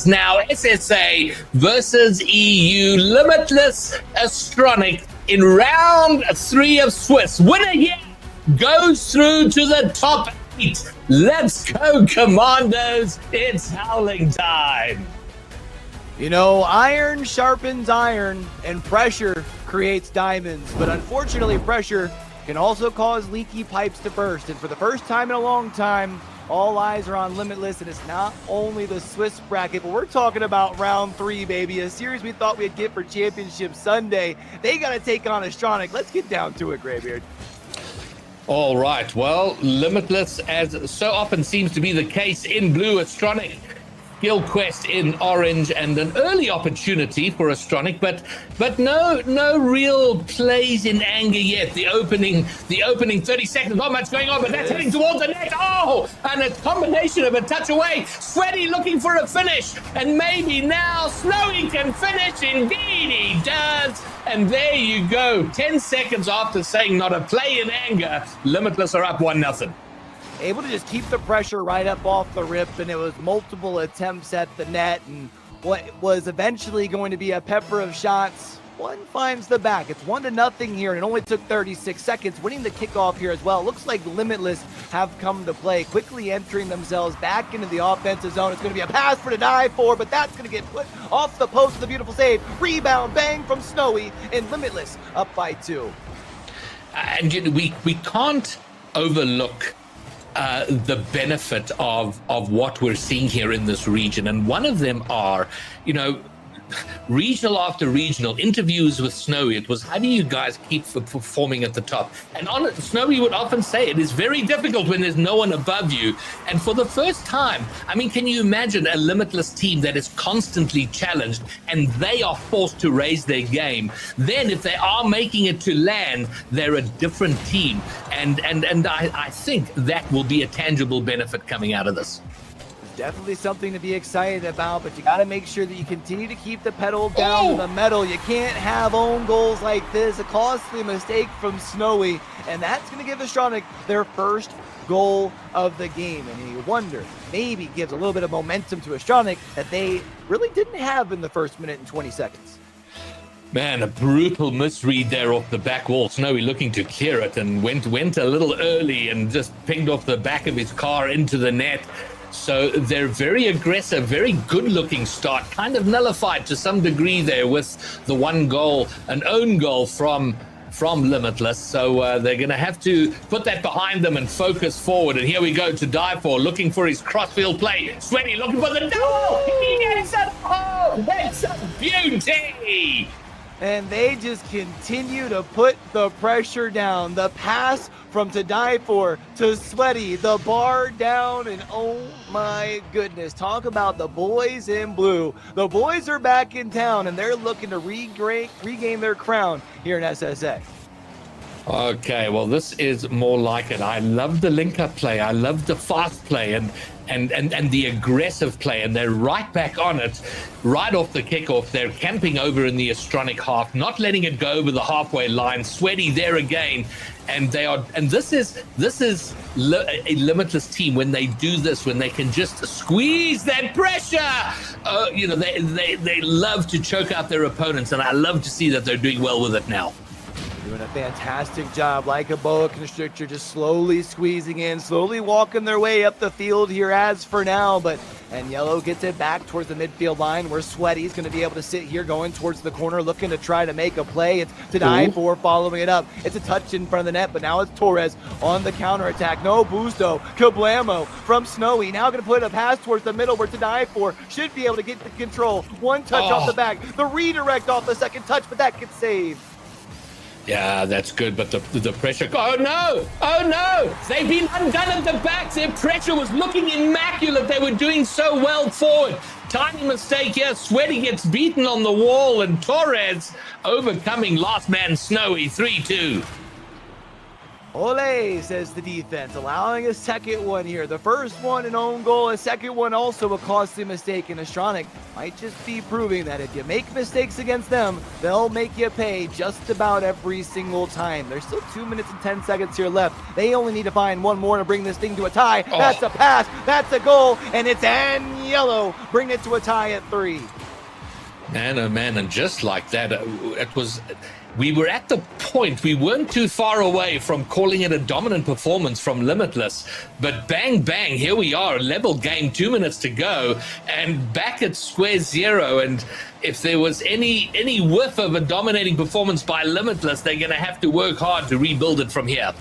Now, SSA versus EU, Limitless Astronic in round 3 of Swiss. Winner here goes through to the top 8. Let's go, Commandos. It's howling time. You know, iron sharpens iron, and pressure creates diamonds. But unfortunately, pressure can also cause leaky pipes to burst. And for the first time in a long time, all eyes are on Limitless, and it's not only the Swiss bracket, but we're talking about round 3, baby. A series we thought we'd get for Championship Sunday. They got to take on Astronic. Let's get down to it, Greybeard. All right, well, Limitless, as so often seems to be the case in blue, Astronic, skill quest in orange, and an early opportunity for Astronic, but no real plays in anger yet. The opening 30 seconds, not much going on, but that's heading towards the net. Oh, and a combination of a touch away. Snowyy looking for a finish, and maybe now Snowyy can finish. Indeed he does. And there you go. 10 seconds after saying not a play in anger, Limitless are up 1-0. Able to just keep the pressure right up off the rip, and it was multiple attempts at the net, and what was eventually going to be a pepper of shots. One finds the back. It's 1-0 here, and it only took 36 seconds. Winning the kickoff here as well. Looks like Limitless have come to play, quickly entering themselves back into the offensive zone. It's going to be a pass for the dive for, but that's going to get put off the post with a beautiful save. Rebound, bang from Snowyy, and Limitless up by 2. And you know, we can't overlook the benefit of what we're seeing here in this region. And one of them are, you know, regional after regional interviews with Snowyy. It was, how do you guys keep performing at the top? And Snowyy would often say it is very difficult when there's no one above you. And for the first time, I mean, can you imagine a Limitless team that is constantly challenged and they are forced to raise their game? Then if they are making it to land, they're a different team. And I think that will be a tangible benefit coming out of this. Definitely something to be excited about, but you got to make sure that you continue to keep the pedal down to the metal. You can't have own goals like this. A costly mistake from Snowyy, and that's going to give Astronic their first goal of the game. And you wonder, maybe gives a little bit of momentum to Astronic that they really didn't have in the first minute and 20 seconds. Man, a brutal misread there off the back wall. Snowyy looking to clear it and went a little early and just pinged off the back of his car into the net. So they're very aggressive, very good-looking start, kind of nullified to some degree there with the one goal, an own goal from Limitless. So they're going to have to put that behind them and focus forward. And here we go to dive for, looking for his crossfield play. Snowyy looking for the double. He gets it. Oh, that's a beauty. And they just continue to put the pressure down. The pass from to die for to Snowyy, the bar down, and oh my goodness, talk about the boys in blue. The boys are back in town, and they're looking to regain their crown here in SSA. Okay, well, this is more like it. I love the link-up play. I love the fast play and the aggressive play, and they're right back on it right off the kickoff. They're camping over in the Astronic half, not letting it go over the halfway line. Snowyy there again, and this is a Limitless team when they do this, when they can just squeeze that pressure. You know, they love to choke out their opponents, and I love to see that they're doing well with it now. Doing a fantastic job, like a boa constrictor, just slowly squeezing in, slowly walking their way up the field here as for now. And yellow gets it back towards the midfield line where Snowyy is going to be able to sit here going towards the corner, looking to try to make a play. It's to die for, following it up. It's a touch in front of the net, but now it's Torres on the counterattack. No Busto, Kablamo from Snowyy. Now going to put a pass towards the middle where to die for should be able to get the control. One touch off the back, the redirect off the second touch, but that gets saved. Yeah, that's good, but the pressure... Oh, no! Oh, no! They've been undone at the back. Their pressure was looking immaculate. They were doing so well forward. Tiny mistake here. Snowyy gets beaten on the wall, and Torres overcoming last man Snowyy, 3-2. Ole, says the defense, allowing a second one here. The first one an own goal, a second one also a costly mistake, and Astronic might just be proving that if you make mistakes against them, they'll make you pay just about every single time. There's still 2 minutes and 10 seconds here left. They only need to find one more to bring this thing to a tie. Oh. That's a pass, that's a goal, and it's Yellow bring it to a tie at 3. Man, oh man, and just like that, we were at the point, we weren't too far away from calling it a dominant performance from Limitless, but bang, bang, here we are, level game, 2 minutes to go, and back at square zero. And if there was any whiff of a dominating performance by Limitless, they're going to have to work hard to rebuild it from here.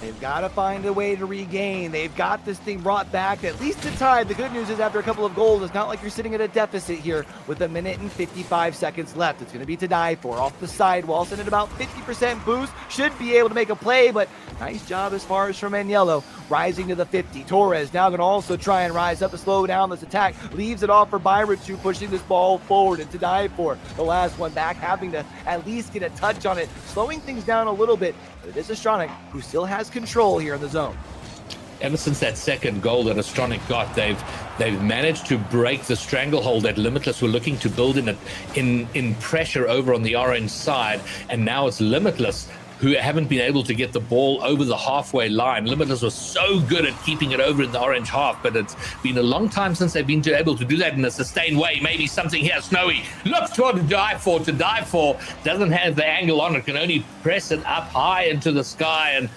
They've got to find a way to regain. They've got this thing brought back, at least to tie. The good news is after a couple of goals, it's not like you're sitting at a deficit here with 1 minute and 55 seconds left. It's going to be to die for. Off the sidewall, send it about 50% boost. Should be able to make a play, but nice job as far as from Yellow. Rising to the 50. Torres now going to also try and rise up to slow down this attack. Leaves it off for Byron2, pushing this ball forward and to die for. The last one back, having to at least get a touch on it, slowing things down a little bit. But it is Astronic who still has control here in the zone. Ever since that second goal that Astronic got, they've managed to break the stranglehold that Limitless were looking to build in pressure over on the orange side, and now it's Limitless who haven't been able to get the ball over the halfway line. Limitless was so good at keeping it over in the orange half, but it's been a long time since they've been able to do that in a sustained way. Maybe something here. Snowyy looks toward to die for. Doesn't have the angle on it, can only press it up high into the sky, and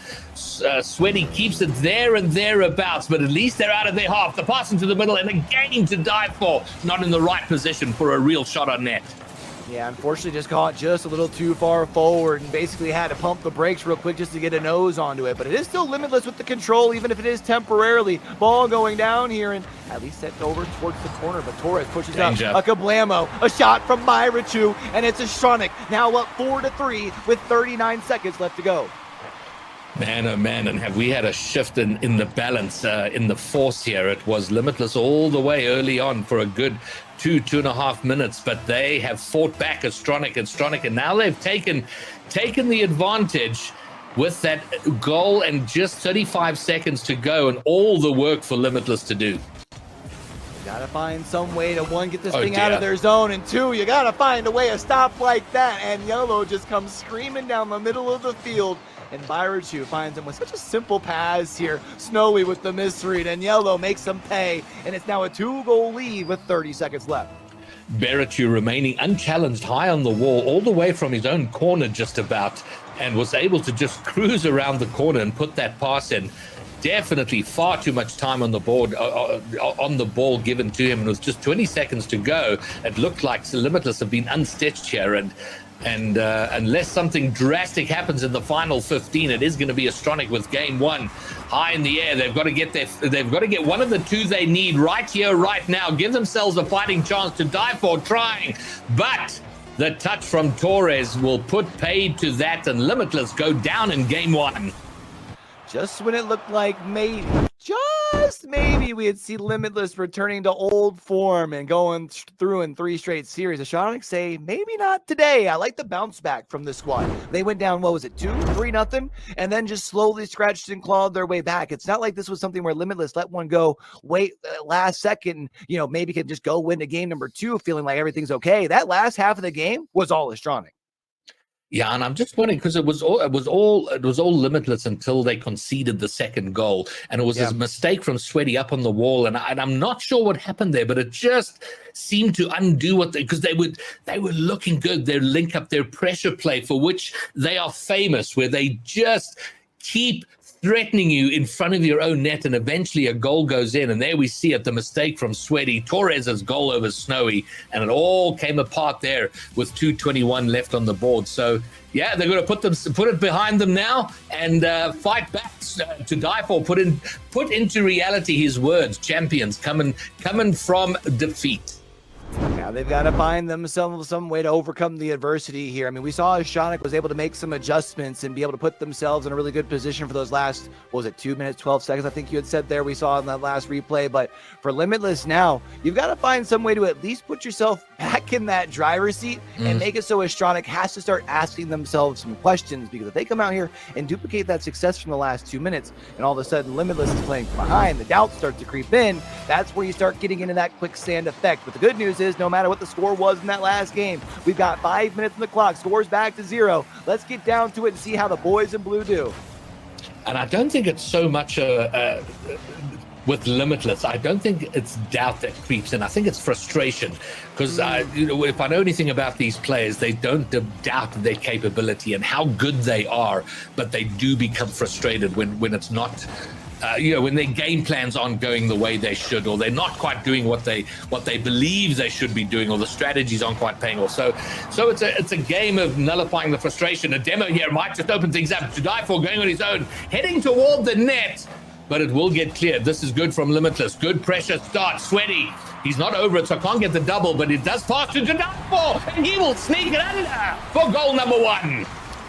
Sweaty keeps it there and thereabouts, but at least they're out of their half. The pass into the middle, and again to die for. Not in the right position for a real shot on net. Yeah, unfortunately just caught just a little too far forward and basically had to pump the brakes real quick just to get a nose onto it. But it is still Limitless with the control, even if it is temporarily. Ball going down here and at least set over towards the corner. But Torres pushes up a kablamo. A shot from Byron2, and it's Astronic now up 4-3 with 39 seconds left to go. Man, oh man, and have we had a shift in the balance, in the force here. It was Limitless all the way early on for a good 2.5 minutes, but they have fought back Astronic, and now they've taken the advantage with that goal and just 35 seconds to go, and all the work for Limitless to do. Gotta find some way to, one, get this thing out of their zone, and two, you gotta find a way to stop like that, and Yellow just comes screaming down the middle of the field. And Byron2 finds him with such a simple pass here. Snowyy with the misread, and Yellow makes them pay. And it's now a 2-goal lead with 30 seconds left. Byron2 remaining unchallenged high on the wall, all the way from his own corner just about, and was able to just cruise around the corner and put that pass in. Definitely far too much time on the board, on the ball given to him, and with just 20 seconds to go, it looked like Limitless have been unstitched here, and unless something drastic happens in the final 15, it is going to be Astronic with game one high in the air. They've got to get one of the two they need right here, right now. Give themselves a fighting chance to die for trying, but the touch from Torres will put paid to that, and Limitless go down in game one. Just when it looked like just maybe we had seen Limitless returning to old form and going through in 3 straight series, Astronic say maybe not today. I like the bounce back from this squad. They went down, what was it, 2-3-0, and then just slowly scratched and clawed their way back. It's not like this was something where Limitless let one go last second, maybe could just go win to game number 2 feeling like everything's okay. That last half of the game was all Astronic. Yeah, and I'm just wondering, because it was all Limitless until they conceded the second goal, and it was a mistake from Sweaty up on the wall, and I'm not sure what happened there, but it just seemed to undo because they were looking good. Their link up, their pressure play, for which they are famous, where they just keep threatening you in front of your own net, and eventually a goal goes in. And there we see it, the mistake from Sweaty, Torres' goal over Snowyy, and it all came apart there with 2:21 left on the board. So yeah, they're going to put it behind them now and fight back to die for. Put into reality his words: champions coming from defeat. Now they've got to find themselves some way to overcome the adversity here. I mean, we saw Astronic was able to make some adjustments and be able to put themselves in a really good position for those last, what was it, 2 minutes, 12 seconds, I think you had said there, we saw in that last replay. But for Limitless now, you've got to find some way to at least put yourself back in that driver's seat and make it so Astronic has to start asking themselves some questions, because if they come out here and duplicate that success from the last 2 minutes and all of a sudden Limitless is playing from behind, the doubts start to creep in, that's where you start getting into that quicksand effect. But the good news is, no matter what the score was in that last game, we've got 5 minutes on the clock, scores back to 0. Let's get down to it and see how the boys in blue do. And I don't think it's so much with Limitless. I don't think it's doubt that creeps in. I think it's frustration, because if I know anything about these players, they don't doubt their capability and how good they are, but they do become frustrated when it's not. When their game plans aren't going the way they should, or they're not quite doing what they believe they should be doing, or the strategies aren't quite paying off. So it's a game of nullifying the frustration. A demo here might just open things up. To die for going on his own, heading toward the net, but it will get cleared. This is good from Limitless. Good pressure start. Sweaty, he's not over it, so can't get the double, but it does pass to die for, and he will sneak it under for goal number 1.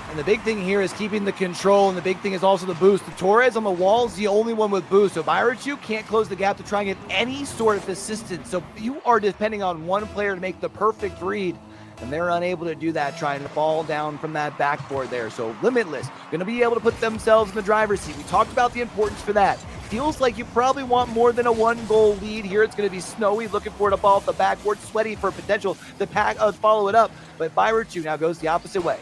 And the big thing here is keeping the control, and the big thing is also the boost. The Torres on the wall is the only one with boost, so Byrachu can't close the gap to try and get any sort of assistance. So you are depending on one player to make the perfect read, and they're unable to do that, trying to fall down from that backboard there. So Limitless going to be able to put themselves in the driver's seat. We talked about the importance for that. Feels like you probably want more than a 1-goal lead here. It's going to be Snowyy looking for the ball off the backboard, Sweaty for potential to follow it up, but Byrachu now goes the opposite way.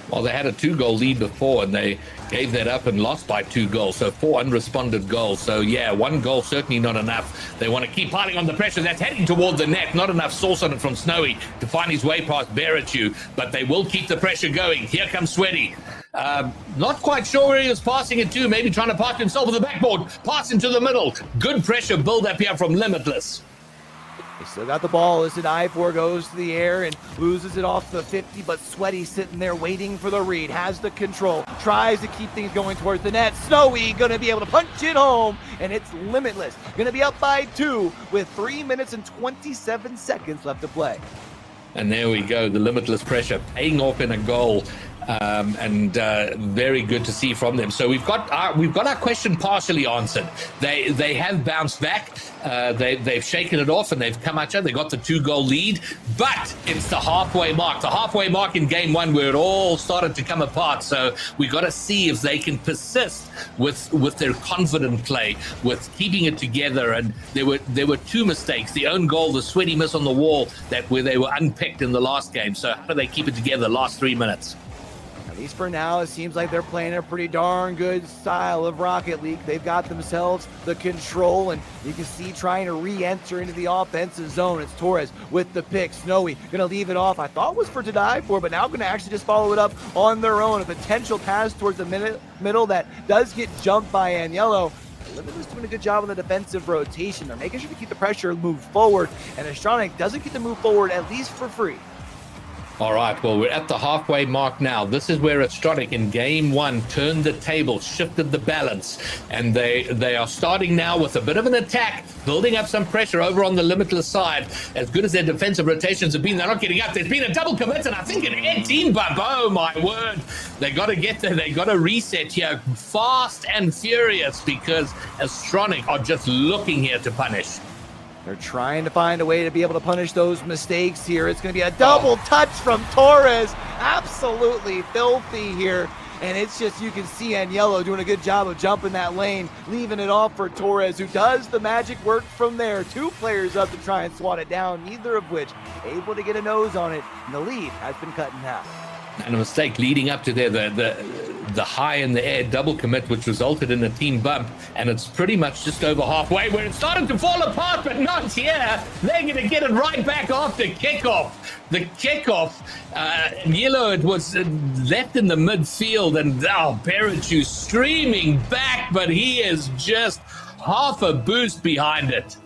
Well, they had a 2-goal lead before, and they gave that up and lost by 2 goals. So 4 unresponded goals. So yeah, 1 goal certainly not enough. They want to keep piling on the pressure. That's heading toward the net. Not enough source on it from Snowyy to find his way past Byrachu, but they will keep the pressure going. Here comes Sweaty. Not quite sure where he was passing it to. Maybe trying to park himself with the backboard. Pass into the middle. Good pressure build up here from Limitless. They still got the ball as an I-4 goes to the air and loses it off the 50, but Sweaty sitting there waiting for the read, has the control, tries to keep things going towards the net. Snowyy going to be able to punch it home, and it's Limitless. Going to be up by 2 with 3 minutes and 27 seconds left to play. And there we go, the Limitless pressure paying off in a goal. And very good to see from them. So we've got our question partially answered. They have bounced back. They've shaken it off and they've come out. They got the 2-goal lead, but it's the halfway mark in game 1 where it all started to come apart. So we got to see if they can persist with their confident play, with keeping it together. And there were 2 mistakes: the own goal, the Sweaty miss on the wall, where they were unpicked in the last game. So how do they keep it together the last 3 minutes? At least for now, it seems like they're playing a pretty darn good style of Rocket League. They've got themselves the control, and you can see trying to re-enter into the offensive zone. It's Torres with the pick. Snowyy going to leave it off. I thought was to die for, but now going to actually just follow it up on their own. A potential pass towards the middle that does get jumped by Agnello. Limitless doing a good job on the defensive rotation. They're making sure to keep the pressure move forward, and Astronic doesn't get to move forward, at least for free. All right, well, we're at the halfway mark now. This is where Astronic in game 1 turned the table, shifted the balance, and they are starting now with a bit of an attack, building up some pressure over on the Limitless side. As good as their defensive rotations have been, they're not getting up. There's been a double commit, and I think an 18 bump. Oh, my word. They got to get there. They got to reset here fast and furious, because Astronic are just looking here to punish. They're trying to find a way to be able to punish those mistakes here. It's going to be a double touch from Torres. Absolutely filthy here. And it's just, you can see Agnello doing a good job of jumping that lane, leaving it off for Torres, who does the magic work from there. 2 players up to try and swat it down, neither of which able to get a nose on it. And the lead has been cut in half. And a mistake leading up to there, the high in the air double commit, which resulted in a team bump, and it's pretty much just over halfway where it's starting to fall apart, but not here. They're going to get it right back after kickoff. The kickoff, Yellow, it was left in the midfield, and Byrachu streaming back, but he is just half a boost behind it.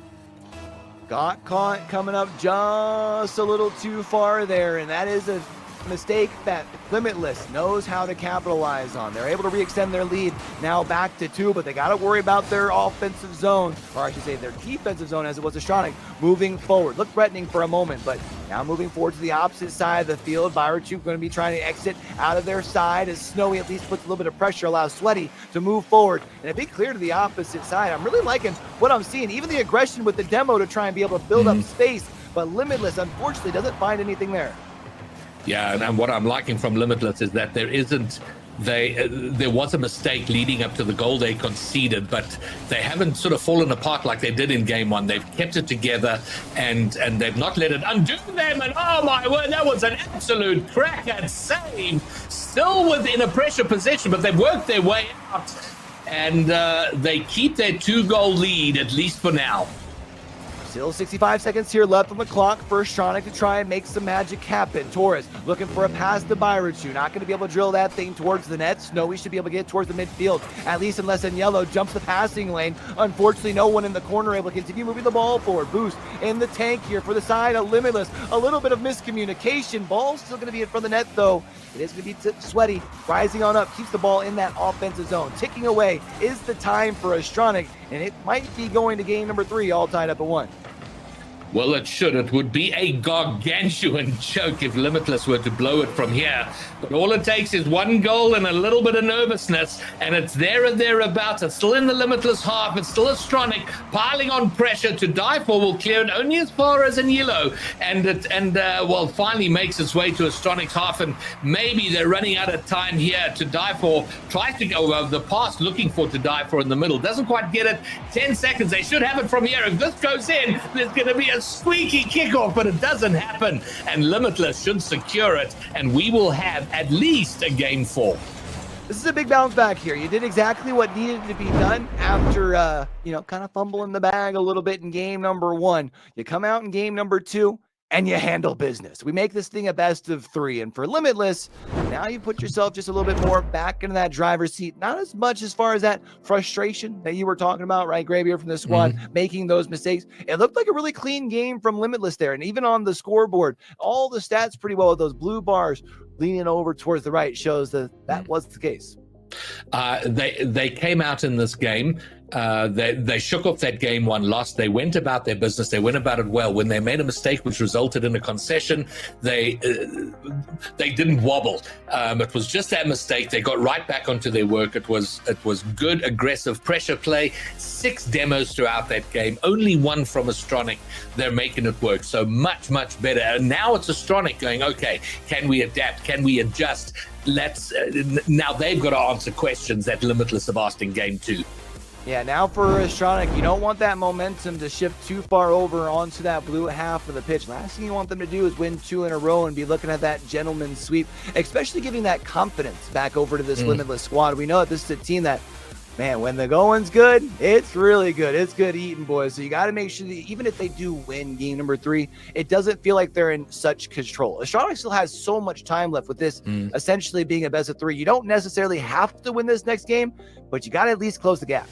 Got caught coming up just a little too far there, and that is a mistake that Limitless knows how to capitalize on. They're able to re-extend their lead now back to 2, but they got to worry about their offensive zone, or I should say their defensive zone as it was Astronic, moving forward. Looked threatening for a moment, but now moving forward to the opposite side of the field. Byrachu going to be trying to exit out of their side as Snowyy at least puts a little bit of pressure, allows Sweaty to move forward and a bit clear to the opposite side. I'm really liking what I'm seeing, even the aggression with the demo to try and be able to build up space, but Limitless unfortunately doesn't find anything there. Yeah, and what I'm liking from Limitless is that there was a mistake leading up to the goal they conceded, but they haven't sort of fallen apart like they did in game 1. They've kept it together and they've not let it undo them. And oh my word, that was an absolute cracker save. Still within a pressure position, but they've worked their way out and they keep their 2-goal lead, at least for now. Still 65 seconds here left on the clock for Astronic to try and make some magic happen. Torres looking for a pass to Byrachu. Not going to be able to drill that thing towards the net. Snowyy should be able to get towards the midfield, at least unless Yellow jumps the passing lane. Unfortunately, no one in the corner able to continue moving the ball forward. Boost in the tank here for the side of Limitless. A little bit of miscommunication. Ball's still going to be in front of the net, though. It is going to be Sweaty rising on up, keeps the ball in that offensive zone. Ticking away is the time for Astronic, and it might be going to game number 3, all tied up at 1. Well, it should. It would be a gargantuan joke if Limitless were to blow it from here. But all it takes is 1 goal and a little bit of nervousness, and it's there and thereabouts. It's still in the Limitless half. It's still Astronic piling on pressure. To die for will clear it only as far as in yellow, and finally makes its way to Astronic's half, and maybe they're running out of time here. To die for tries to go over the pass looking for to die for in the middle. Doesn't quite get it. 10 seconds. They should have it from here. If this goes in, there's going to be a squeaky kickoff, but it doesn't happen, and Limitless should secure it, and we will have at least a game 4. This is a big bounce back here. You did exactly what needed to be done after, kind of fumbling the bag a little bit in game number 1. You come out in game number 2, and you handle business. We make this thing a best of 3, and for Limitless, now you put yourself just a little bit more back into that driver's seat. Not as much as far as that frustration that you were talking about, right, Gravier, from the squad, making those mistakes. It looked like a really clean game from Limitless there, and even on the scoreboard, all the stats pretty well with those blue bars leaning over towards the right shows that that was the case. They came out in this game. They shook off that game 1 loss. They went about their business. They went about it well. When they made a mistake which resulted in a concession, they didn't wobble. It was just that mistake. They got right back onto their work. It was good, aggressive pressure play. 6 demos throughout that game. Only 1 from Astronic. They're making it work. So much better. And now it's Astronic going, okay, can we adapt? Can we adjust? Now they've got to answer questions that Limitless have asked in game 2. Yeah, now for Astronic, you don't want that momentum to shift too far over onto that blue half of the pitch. Last thing you want them to do is win 2 in a row and be looking at that gentleman's sweep, especially giving that confidence back over to this Limitless squad. We know that this is a team that, man, when the going's good, it's really good. It's good eating, boys. So you got to make sure that even if they do win game number 3, it doesn't feel like they're in such control. Astronic still has so much time left with this essentially being a best of 3. You don't necessarily have to win this next game, but you got to at least close the gap.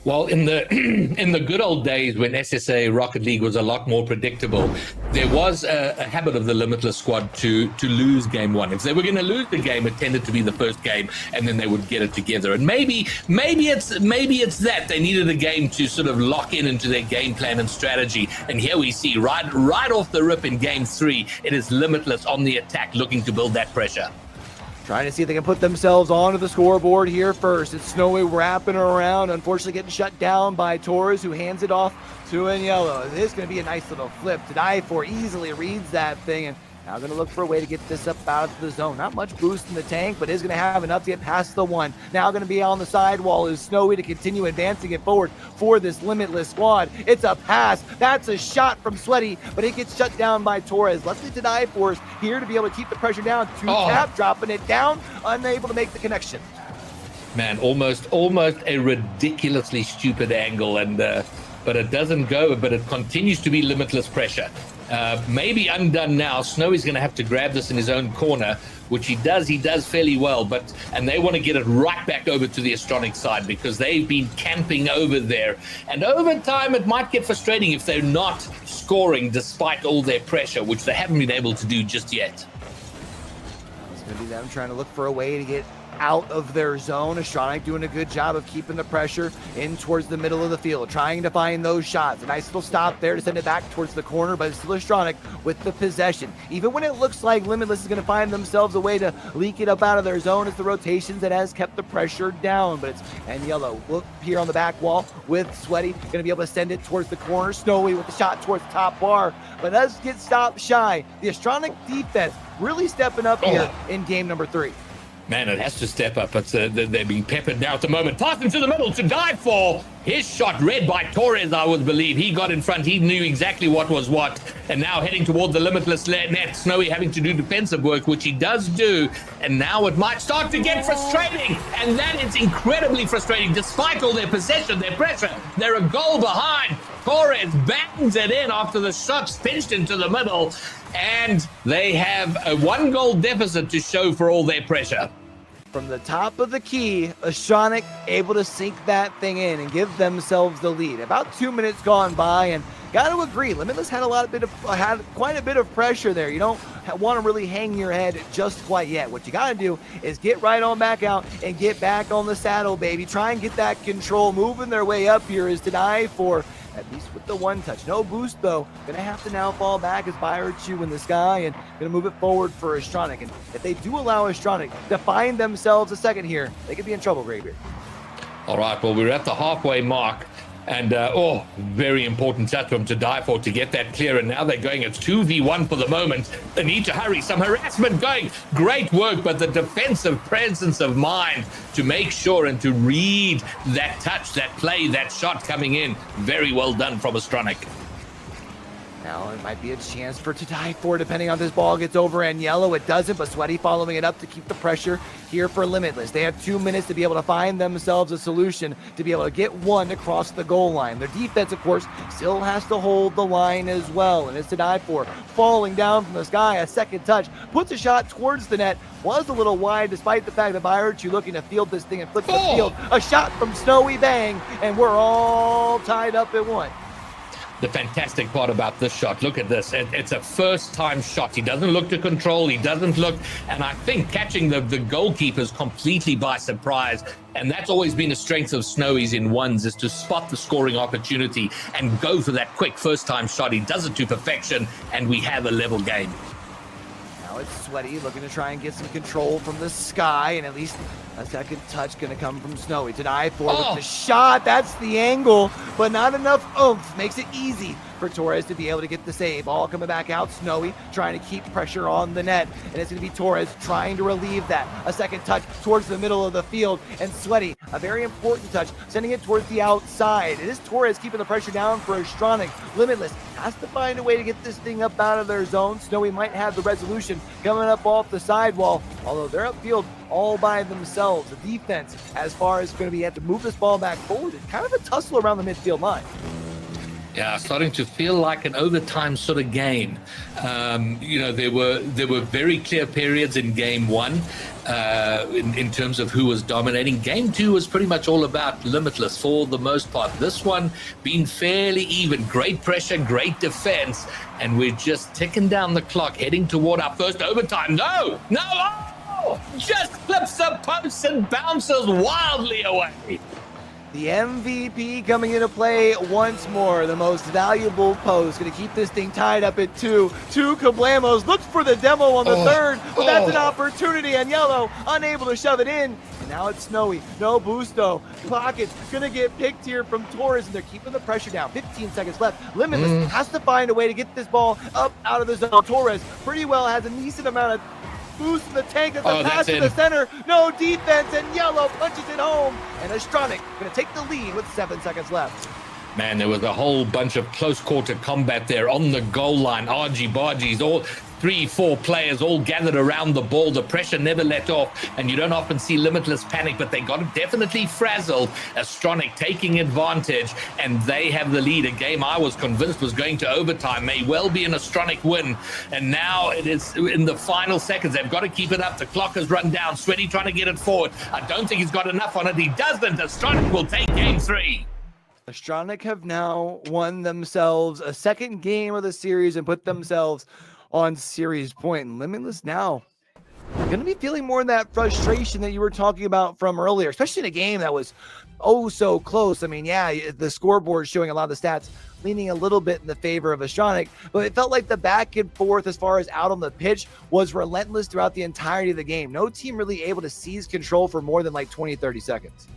Well, in the good old days when SSA Rocket League was a lot more predictable, there was a habit of the Limitless squad to lose game 1. If they were going to lose the game, it tended to be the first game, and then they would get it together. And maybe it's that they needed a game to sort of lock into their game plan and strategy. And here we see right off the rip in game 3, it is Limitless on the attack, looking to build that pressure. Trying to see if they can put themselves onto the scoreboard here first. It's Snowyy wrapping around, unfortunately getting shut down by Torres, who hands it off to Yellow. This is going to be a nice little flip. To die for easily reads that thing, and now going to look for a way to get this up out of the zone. Not much boost in the tank, but is going to have enough to get past the 1. Now going to be on the sidewall is Snowyy to continue advancing it forward for this Limitless squad. It's a pass. That's a shot from Sweaty, but it gets shut down by Torres. Leslie to die for us here to be able to keep the pressure down. Tap, dropping it down, unable to make the connection. Man, almost a ridiculously stupid angle, and but it doesn't go, but it continues to be Limitless pressure. Maybe undone now. Snowyy's going to have to grab this in his own corner, which he does fairly well, and they want to get it right back over to the Astronic side because they've been camping over there. And over time, it might get frustrating if they're not scoring despite all their pressure, which they haven't been able to do just yet. Gonna be them trying to look for a way to get out of their zone. Astronic doing a good job of keeping the pressure in towards the middle of the field, trying to find those shots. A nice little stop there to send it back towards the corner, but it's still Astronic with the possession. Even when it looks like Limitless is going to find themselves a way to leak it up out of their zone, it's the rotations that has kept the pressure down. But and Yellow, look here on the back wall with Sweaty, going to be able to send it towards the corner. Snowyy with the shot towards the top bar, but does get stopped shy. The Astronic defense really stepping up here in game number 3. Man, it has to step up. It's they're being peppered now at the moment. Pass into the middle to die for. His shot read by Torres, I would believe. He got in front. He knew exactly what was what. And now heading toward the Limitless net. Snowyy having to do defensive work, which he does do. And now it might start to get frustrating. And that is incredibly frustrating. Despite all their possession, their pressure, they're a goal behind. Torres bangs it in after the shot's pinched into the middle. And they have a 1-goal deficit to show for all their pressure. From the top of the key, Astronic able to sink that thing in and give themselves the lead. About 2 minutes gone by, and got to agree, Limitless had quite a bit of pressure there. You don't want to really hang your head just quite yet. What you got to do is get right on back out and get back on the saddle, baby. Try and get that control. Moving their way up here is to die for, at least with the 1 touch. No boost, though. Gonna have to now fall back as Bayerchu in the sky and gonna move it forward for Astronic. And if they do allow Astronic to find themselves a second here, they could be in trouble, Graybeard. All right, well, we're at the halfway mark. And, very important touch from to die for to get that clear. And now they're going, it's 2v1 for the moment. They need to hurry. Some harassment going. Great work, but the defensive presence of mind to make sure and to read that touch, that play, that shot coming in. Very well done from Astronic. Now it might be a chance for to die for, depending on this ball gets over and Yellow. It doesn't, but Sweaty following it up to keep the pressure here for Limitless. They have 2 minutes to be able to find themselves a solution to be able to get one across the goal line. Their defense, of course, still has to hold the line as well, and it's to die for. Falling down from the sky, a second touch, puts a shot towards the net. Was a little wide, despite the fact that Bayerchu looking to field this thing and flip the field. A shot from Snowyy, bang, and we're all tied up at 1. The fantastic part about this shot, look at this. It's a first-time shot. He doesn't look to control. He doesn't look, and I think catching the goalkeepers completely by surprise. And that's always been a strength of Snowyy's in ones, is to spot the scoring opportunity and go for that quick first-time shot. He does it to perfection, and we have a level game. Now it's Sweaty looking to try and get some control from the sky, and at least a second touch going to come from Snowyy. To die for with the shot. That's the angle, but not enough oomph. Makes it easy for Torres to be able to get the save. Ball coming back out. Snowyy trying to keep pressure on the net, and it's going to be Torres trying to relieve that. A second touch towards the middle of the field, and Sweaty, a very important touch, sending it towards the outside. It is Torres keeping the pressure down for Astronic. Limitless has to find a way to get this thing up out of their zone. Snowyy might have the resolution coming up off the sidewall, although they're upfield all by themselves. The defense, as far as going to be, have to move this ball back forward. It's kind of a tussle around the midfield line. Yeah, starting to feel like an overtime sort of game. There were very clear periods in game 1 in terms of who was dominating. Game 2 was pretty much all about Limitless for the most part. This one being fairly even. Great pressure, great defense, and we're just ticking down the clock, heading toward our first overtime. No! Just clips the posts and bounces wildly away. The MVP coming into play once more. The most valuable post. Going to keep this thing tied up at 2. 2 Kablamos. Looks for the demo on the third, but that's an opportunity, and Yellow unable to shove it in. And now it's Snowyy. No boosto. Pockets going to get picked here from Torres, and they're keeping the pressure down. 15 seconds left. Limitless has to find a way to get this ball up out of the zone. Torres pretty well has a decent amount of boost in the tank. That's a pass to the center. No defense, and Yellow punches it home. And Astronic going to take the lead with 7 seconds left. Man, there was a whole bunch of close quarter combat there on the goal line. Argy-bargies, all 3-4 players all gathered around the ball. The pressure never let off, and you don't often see Limitless panic, but they got definitely frazzled. Astronic taking advantage, and they have the lead. A game I was convinced was going to overtime. May well be an Astronic win, and now it is in the final seconds. They've got to keep it up. The clock has run down. Sweaty trying to get it forward. I don't think he's got enough on it. He doesn't. Astronic will take game 3. Astronic have now won themselves a second game of the series and put themselves on series point. And Limitless now going to be feeling more of that frustration that you were talking about from earlier, especially in a game that was oh so close. I mean, yeah, the scoreboard showing a lot of the stats leaning a little bit in the favor of Astronic, but it felt like the back and forth as far as out on the pitch was relentless throughout the entirety of the game. No team really able to seize control for more than like 20-30 seconds.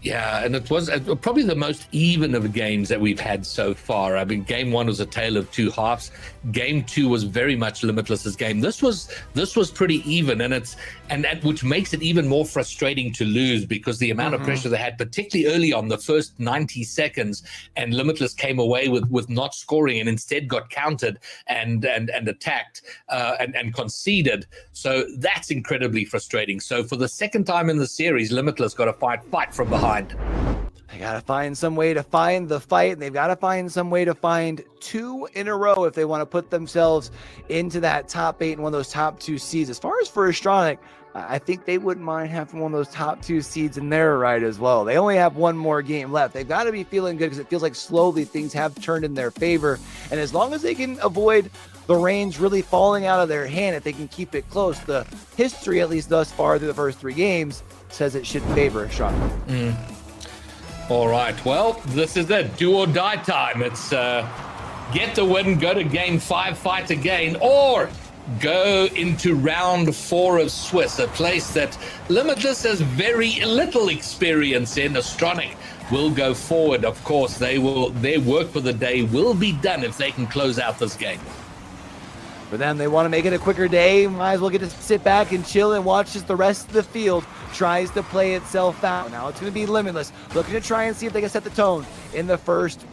Yeah, and it was probably the most even of games that we've had so far. I mean, game one was a tale of two halves. Game two was very much Limitless's game. This was pretty even, and which makes it even more frustrating to lose because the amount of pressure they had, particularly early on, the first 90 seconds, and Limitless came away with not scoring and instead got countered and attacked and conceded. So that's incredibly frustrating. So for the second time in the series, Limitless got to fight from behind. They got to find some way to find the fight, and they've got to find some way to find 2 in a row if they want to put themselves into that top 8 and one of those top 2 seeds. As far as for Astronic, I think they wouldn't mind having one of those top 2 seeds in their right as well. They only have one more game left. They've got to be feeling good because it feels like slowly things have turned in their favor. And as long as they can avoid the reins really falling out of their hand, if they can keep it close, the history, at least thus far through the first 3 games, says it should favor Astronic. All right, well, this is it. Do or die time. It's get the win, go to game 5, fight again, or go into round 4 of Swiss, a place that Limitless has very little experience in. Astronic will go forward. Of course, their work for the day will be done if they can close out this game. For them, they want to make it a quicker day. Might as well get to sit back and chill and watch as the rest of the field tries to play itself out. Now it's going to be Limitless, looking to try and see if they can set the tone in the first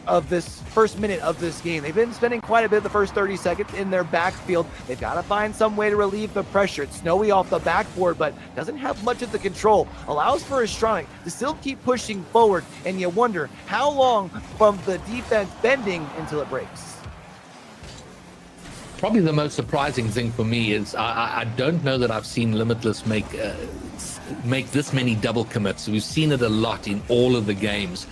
minute of this game. They've been spending quite a bit of the first 30 seconds in their backfield. They've got to find some way to relieve the pressure. It's Snowyy off the backboard, but doesn't have much of the control. Allows for Astronic to still keep pushing forward, and you wonder how long from the defense bending until it breaks. Probably the most surprising thing for me is I don't know that I've seen Limitless make this many double commits. We've seen it a lot in all of the games.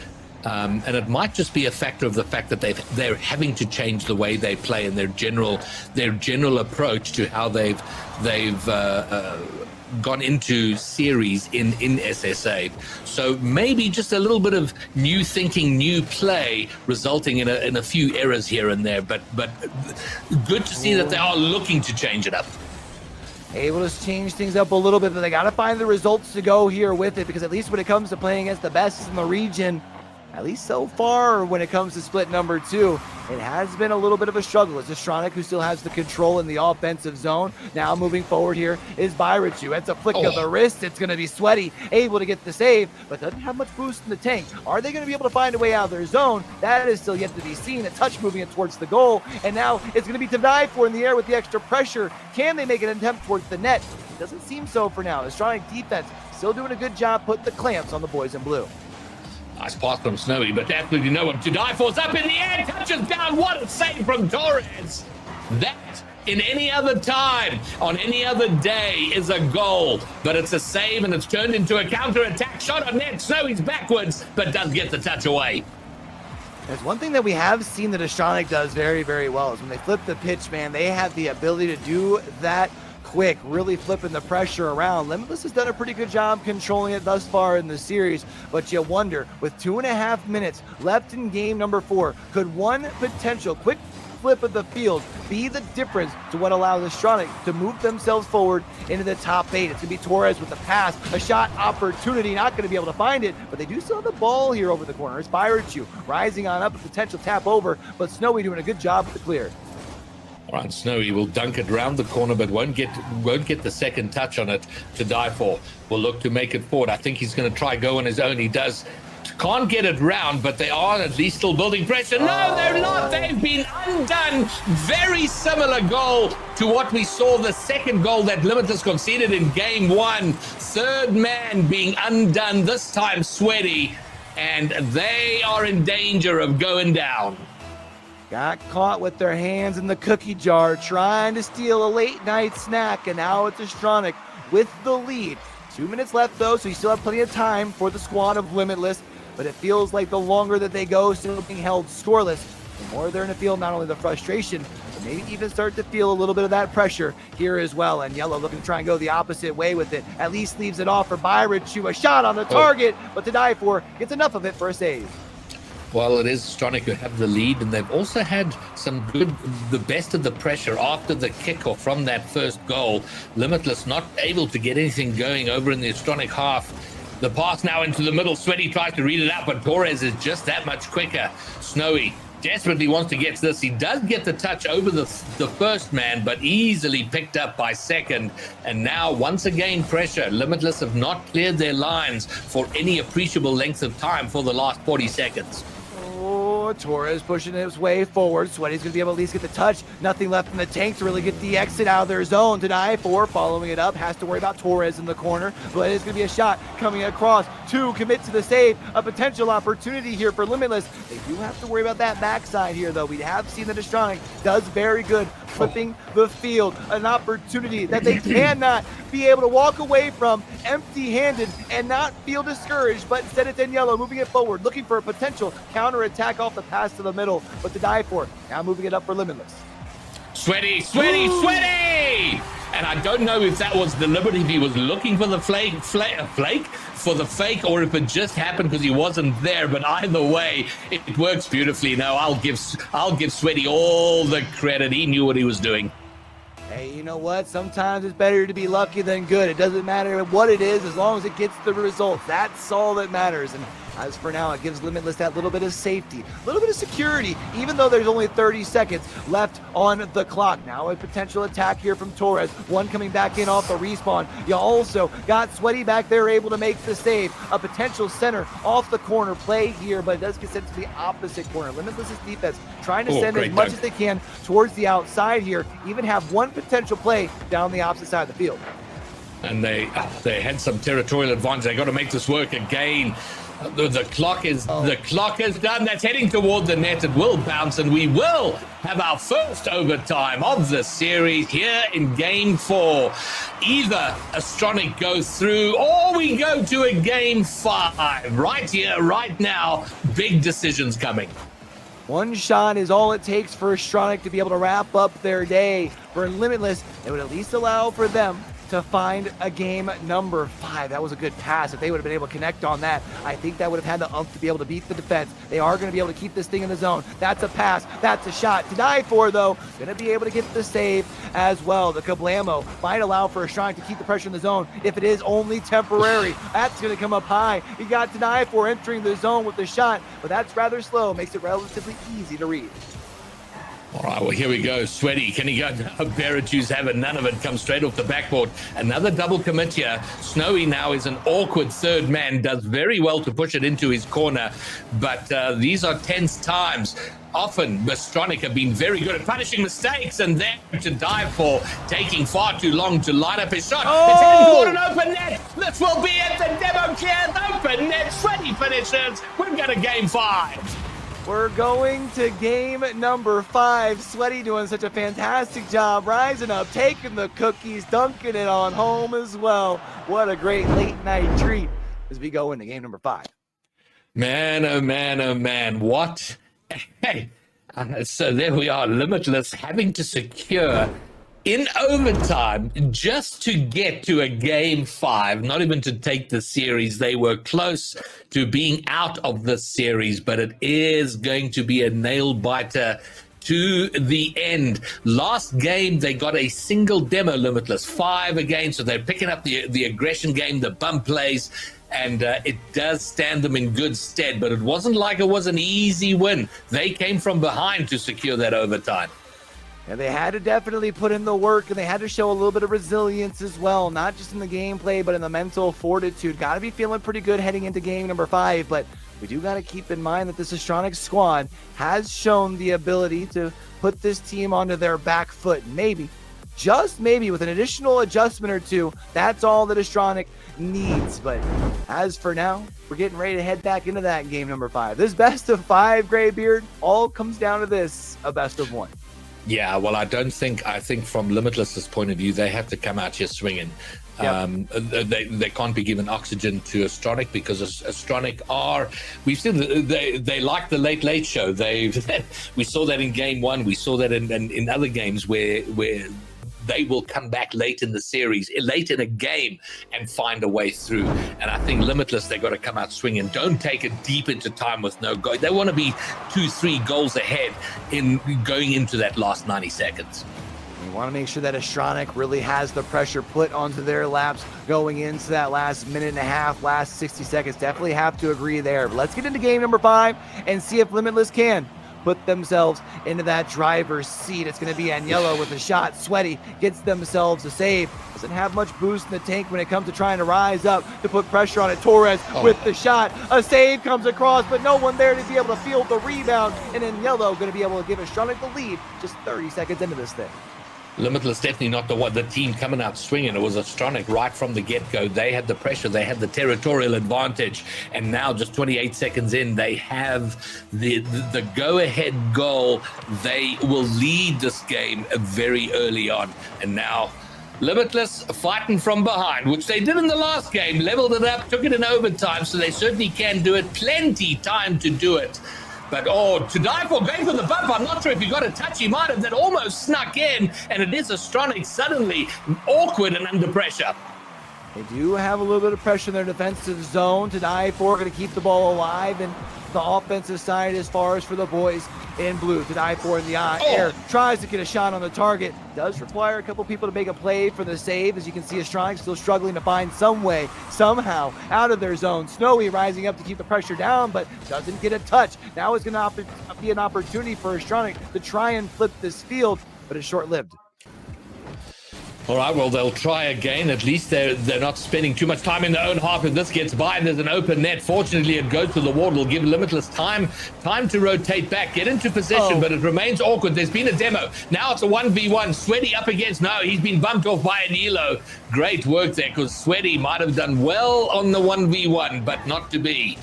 And it might just be a factor of the fact that they're having to change the way they play and their general approach to how they've gone into series in SSA. So maybe just a little bit of new thinking, new play, resulting in a few errors here and there. But good to see that they are looking to change it up. Able to change things up a little bit, but they got to find the results to go here with it, because at least when it comes to playing against the best in the region, at least so far when it comes to split number 2, it has been a little bit of a struggle. It's Astronic who still has the control in the offensive zone. Now moving forward here is Byrachu. It's a flick of the wrist. It's going to be Sweaty, able to get the save, but doesn't have much boost in the tank. Are they going to be able to find a way out of their zone? That is still yet to be seen. A touch moving it towards the goal, and now it's going to be to die for in the air with the extra pressure. Can they make an attempt towards the net? It doesn't seem so for now. Astronic defense still doing a good job putting the clamps on the boys in blue. Nice pass from Snowyy, but absolutely no one to die for. Up in the air, touches down. What a save from Torres. That, in any other time, on any other day, is a goal. But it's a save, and it's turned into a counter-attack. Shot on net. Snowyy's backwards, but does get the touch away. There's one thing that we have seen that Astronic does very, very well is when they flip the pitch, man, they have the ability to do that quick, really flipping the pressure around. Limitless has done a pretty good job controlling it thus far in the series, but you wonder, with 2.5 minutes left in game number 4, could one potential quick flip of the field be the difference to what allows Astronic to move themselves forward into the top 8? It's going to be Torres with the pass, a shot opportunity, not going to be able to find it, but they do still have the ball here over the corner. It's Byrachu rising on up, a potential tap over, but Snowyy doing a good job with the clear. All right, Snowyy will dunk it round the corner, but won't get the second touch on it to die for. Will look to make it forward. I think he's going to try go on his own. He does. Can't get it round, but they are at least still building pressure. No, they're not. They've been undone. Very similar goal to what we saw, the second goal that Limitless conceded in game 1. Third man being undone, this time Sweaty, and they are in danger of going down. Got caught with their hands in the cookie jar trying to steal a late night snack, and now it's Astronic with the lead. 2 minutes left though, so you still have plenty of time for the squad of Limitless, but it feels like the longer that they go, still being held scoreless, the more they're in the field, not only the frustration, but maybe even start to feel a little bit of that pressure here as well. And Yellow looking to try and go the opposite way with it. At least leaves it off for Byron to a shot on the target, but to die for gets enough of it for a save. Well, it is Astronic who have the lead, and they've also had the best of the pressure after the kickoff from that first goal. Limitless not able to get anything going over in the Astronic half. The pass now into the middle. Snowyy tries to read it out, but Torres is just that much quicker. Snowyy desperately wants to get to this. He does get the touch over the first man, but easily picked up by second. And now, once again, pressure. Limitless have not cleared their lines for any appreciable length of time for the last 40 seconds. Oh, Torres pushing his way forward. Sweaty's going to be able to at least get the touch. Nothing left in the tank to really get the exit out of their zone. To die for, following it up, has to worry about Torres in the corner, but it's going to be a shot coming across to commit to the save. A potential opportunity here for Limitless. They do have to worry about that backside here, though. We have seen that Astronic does very good flipping the field. An opportunity that they cannot be able to walk away from empty-handed and not feel discouraged, but instead it's in Yellow moving it forward, looking for a potential counter-attack off the pass to the middle, but to die for. Now moving it up for Limitless. Sweaty! And I don't know if that was deliberate, if he was looking for the flake, for the fake, or if it just happened because he wasn't there. But either way, it works beautifully. Now I'll give Sweaty all the credit. He knew what he was doing. Hey, you know what? Sometimes it's better to be lucky than good. It doesn't matter what it is as long as it gets the results. That's all that matters. And as for now, it gives Limitless that little bit of safety, a little bit of security, even though there's only 30 seconds left on the clock. Now a potential attack here from Torres. One coming back in off the respawn. You also got Sweaty back there able to make the save. A potential center off the corner play here, but it does get sent to the opposite corner. Limitless's defense trying to send as much as they can towards the outside here. Even have one potential play down the opposite side of the field. And they had some territorial advantage. They got to make this work again. The clock is done. That's heading toward the net. It will bounce, and we will have our first overtime of the series here in Game 4. Either Astronic goes through, or we go to a Game 5. Right here, right now, big decisions coming. One shot is all it takes for Astronic to be able to wrap up their day. For Limitless, it would at least allow for them to find a game number 5. That was a good pass. If they would have been able to connect on that, I think that would have had the umph to be able to beat the defense. They are going to be able to keep this thing in the zone. That's a pass. That's a shot. To die for, though, going to be able to get the save as well. The Kablamo might allow for Astronic to keep the pressure in the zone if it is only temporary. That's going to come up high. He got to die for entering the zone with the shot, but that's rather slow. Makes it relatively easy to read. All right, well, here we go. Sweaty, can he go? Baraju's having none of it. Comes straight off the backboard. Another double commit here. Snowyy now is an awkward third man. Does very well to push it into his corner. But these are tense times. Often, Astronic have been very good at punishing mistakes, and there to dive for, taking far too long to line up his shot. It's heading toward an open net. This will be it. The demo clears open net. Sweaty finishes. We've got a Game 5. We're going to game number 5. Sweaty doing such a fantastic job, rising up, taking the cookies, dunking it on home as well. What a great late night treat as we go into game number 5. Man, oh man, oh man. What? Hey, so there we are, Limitless having to secure in overtime just to get to a Game 5, not even to take the series. They were close to being out of the series, but it is going to be a nail biter to the end. Last game, they got a single demo, Limitless, 5 again, so they're picking up the aggression game, the bump plays, and it does stand them in good stead, but it wasn't like it was an easy win. They came from behind to secure that overtime. And they had to definitely put in the work, and they had to show a little bit of resilience as well, not just in the gameplay, but in the mental fortitude. Got to be feeling pretty good heading into game number 5, but we do got to keep in mind that this Astronic squad has shown the ability to put this team onto their back foot. Maybe, just maybe, with an additional adjustment or two, that's all that Astronic needs. But as for now, we're getting ready to head back into that game number 5. This best of 5, Graybeard, all comes down to this, a best of 1. Yeah, well, I think from Limitless's point of view, they have to come out here swinging. They can't be given oxygen to Astronic because Astronic we've seen they like the late show. We saw that in game one. We saw that in other games where they will come back late in the series, late in a game, and find a way through. And I think Limitless, they got to come out swinging. Don't take it deep into time with no goal. They want to be 2-3 goals ahead in going into that last 90 seconds. You want to make sure that Astronic really has the pressure put onto their laps going into that last minute and a half, last 60 seconds. Definitely have to agree there. But let's get into game number 5 and see if Limitless can put themselves into that driver's seat. It's going to be Agnello with a shot. Snowyy gets themselves a save. Doesn't have much boost in the tank when it comes to trying to rise up to put pressure on it. Torres with the shot. A save comes across, but no one there to be able to field the rebound. And Agnello going to be able to give Astronic the lead just 30 seconds into this thing. Limitless definitely not the team coming out swinging. It was Astronic right from the get-go. They had the pressure, they had the territorial advantage, and now just 28 seconds in, they have the go-ahead goal. They will lead this game very early on, and now Limitless fighting from behind, which they did in the last game, leveled it up, took it in overtime, so they certainly can do it. Plenty time to do it. But, to die for going for the bump, I'm not sure if he got a touch. He might have. That almost snuck in, and it is Astronic suddenly awkward and under pressure. They do have a little bit of pressure in their defensive zone. To die for, going to keep the ball alive, and the offensive side as far as for the boys in blue. To die for in the air, tries to get a shot on the target. Does require a couple people to make a play for the save. As you can see, Astronic still struggling to find some way, somehow, out of their zone. Snowyy rising up to keep the pressure down, but doesn't get a touch. Now it's going to be an opportunity for Astronic to try and flip this field, but it's short-lived. All right, well, they'll try again. At least they're not spending too much time in their own half. If this gets by, there's an open net. Fortunately, it goes to the wall. It'll give Limitless time to rotate back, get into possession, but it remains awkward. There's been a demo. Now it's a 1v1. Snowyy up against, no, he's been bumped off by Agnello. Great work there, because Snowyy might have done well on the 1v1, but not to be.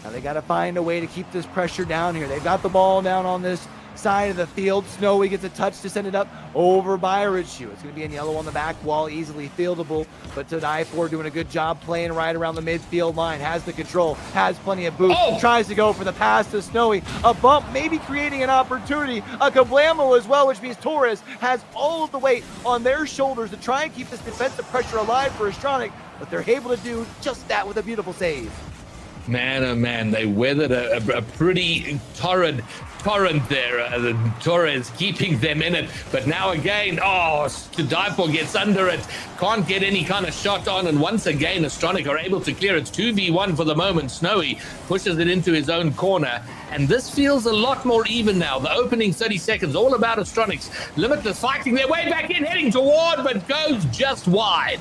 Now they got to find a way to keep this pressure down here. They've got the ball down on this side of the field. Snowyy gets a touch to send it up over by Richu. It's going to be Agnello on the back wall, easily fieldable, but to die for doing a good job playing right around the midfield line. Has the control, has plenty of boost, tries to go for the pass to Snowyy. A bump, maybe creating an opportunity. A kablamo as well, which means Torres has all of the weight on their shoulders to try and keep this defensive pressure alive for Astronic, but they're able to do just that with a beautiful save. Man, oh man, they weathered a pretty torrent there. Torres keeping them in it. But now again, to die for gets under it. Can't get any kind of shot on. And once again, Astronic are able to clear. It's 2v1 for the moment. Snowyy pushes it into his own corner. And this feels a lot more even now. The opening 30 seconds, all about Astronics. Limitless fighting their way back in, heading toward, but goes just wide.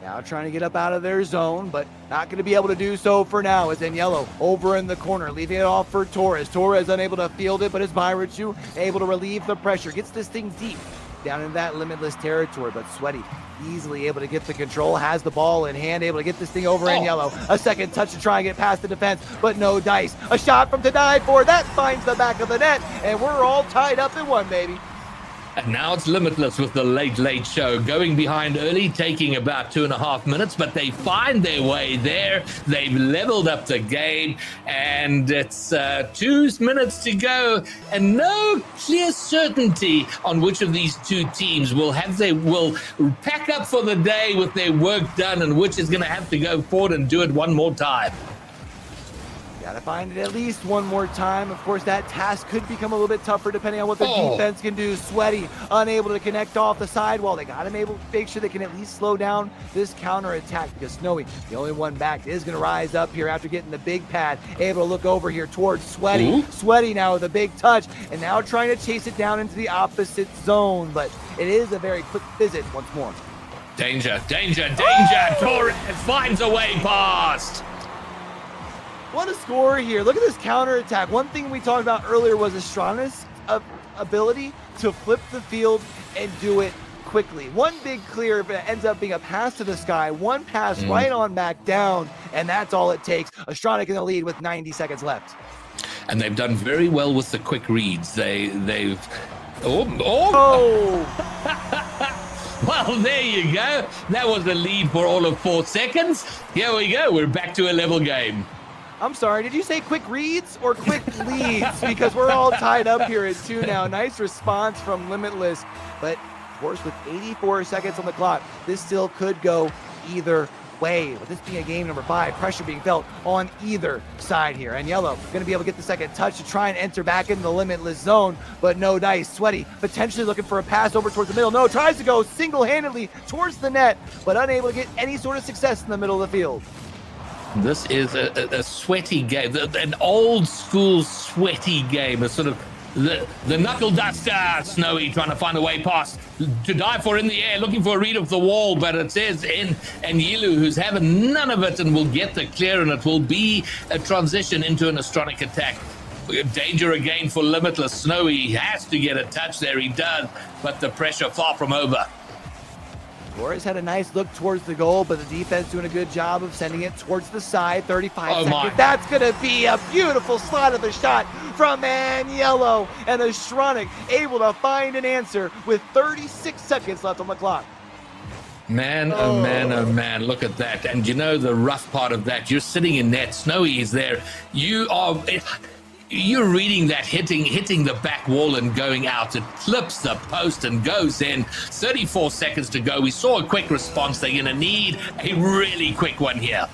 Now trying to get up out of their zone, but not going to be able to do so for now. As Agnello over in the corner, leaving it off for Torres. Torres unable to field it, but it's Richu able to relieve the pressure. Gets this thing deep down in that Limitless territory, but Snowyy easily able to get the control, has the ball in hand, able to get this thing over Agnello. A second touch to try and get past the defense, but no dice. A shot from to die for, that finds the back of the net, and we're all tied up in one, baby. And now it's Limitless with the late show, going behind early, taking about 2.5 minutes, but they find their way there. They've leveled up the game, and it's 2 minutes to go, and no clear certainty on which of these two teams will pack up for the day with their work done, and which is going to have to go forward and do it one more time. Gotta find it at least one more time. Of course, that task could become a little bit tougher depending on what the defense can do. Snowyy unable to connect off the sidewall. They got him able to make sure they can at least slow down this counter attack, because Snowyy, the only one back, is going to rise up here after getting the big pad. Able to look over here towards Snowyy. Snowyy now with a big touch, and now trying to chase it down into the opposite zone, but it is a very quick visit once more. Danger. Torres finds a way past. What a score here. Look at this counterattack. One thing we talked about earlier was Astronic's ability to flip the field and do it quickly. One big clear, but it ends up being a pass to the sky, one pass right on back down, and that's all it takes. Astronic in the lead with 90 seconds left. And they've done very well with the quick reads. Well, there you go. That was the lead for all of 4 seconds. Here we go. We're back to a level game. I'm sorry, did you say quick reads or quick leads? Because we're all tied up here at 2 now. Nice response from Limitless. But, of course, with 84 seconds on the clock, this still could go either way. With this being a game number 5, pressure being felt on either side here. And Yellow going to be able to get the second touch to try and enter back into the Limitless zone, but no dice. Snowyy potentially looking for a pass over towards the middle. No, tries to go single-handedly towards the net, but unable to get any sort of success in the middle of the field. This is a sweaty game, an old school sweaty game, a sort of the knuckle duster. Snowyy trying to find a way past, to dive for in the air, looking for a read of the wall, but it says in, and Yilu, who's having none of it, and will get the clear, and it will be a transition into an Astronic attack. Danger again for Limitless. Snowyy has to get a touch there, he does, but the pressure far from over. Flores had a nice look towards the goal, but the defense doing a good job of sending it towards the side. 35 seconds. My. That's going to be a beautiful slide of the shot from Yellow. And Astronic able to find an answer with 36 seconds left on the clock. Man, oh man, oh man, look at that. And you know the rough part of that, you're sitting in net, Snowyy is there. You're reading that hitting the back wall and going out. It clips the post and goes in. 34 seconds to go. We saw a quick response. They're going to need a really quick one here.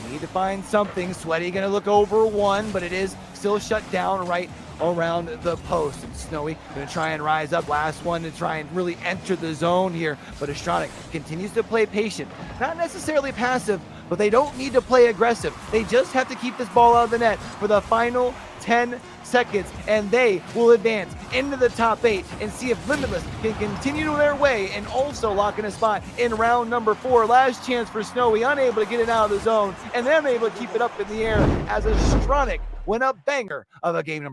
They need to find something. Snowyy going to look over one, but it is still shut down right around the post. And Snowyy going to try and rise up. Last one to try and really enter the zone here. But Astronic continues to play patient. Not necessarily passive, but they don't need to play aggressive. They just have to keep this ball out of the net for the final 10 seconds, and they will advance into the top 8 and see if Limitless can continue their way and also lock in a spot in round number 4. Last chance for Snowyy, unable to get it out of the zone, and then able to keep it up in the air as Astronic win a banger of a game number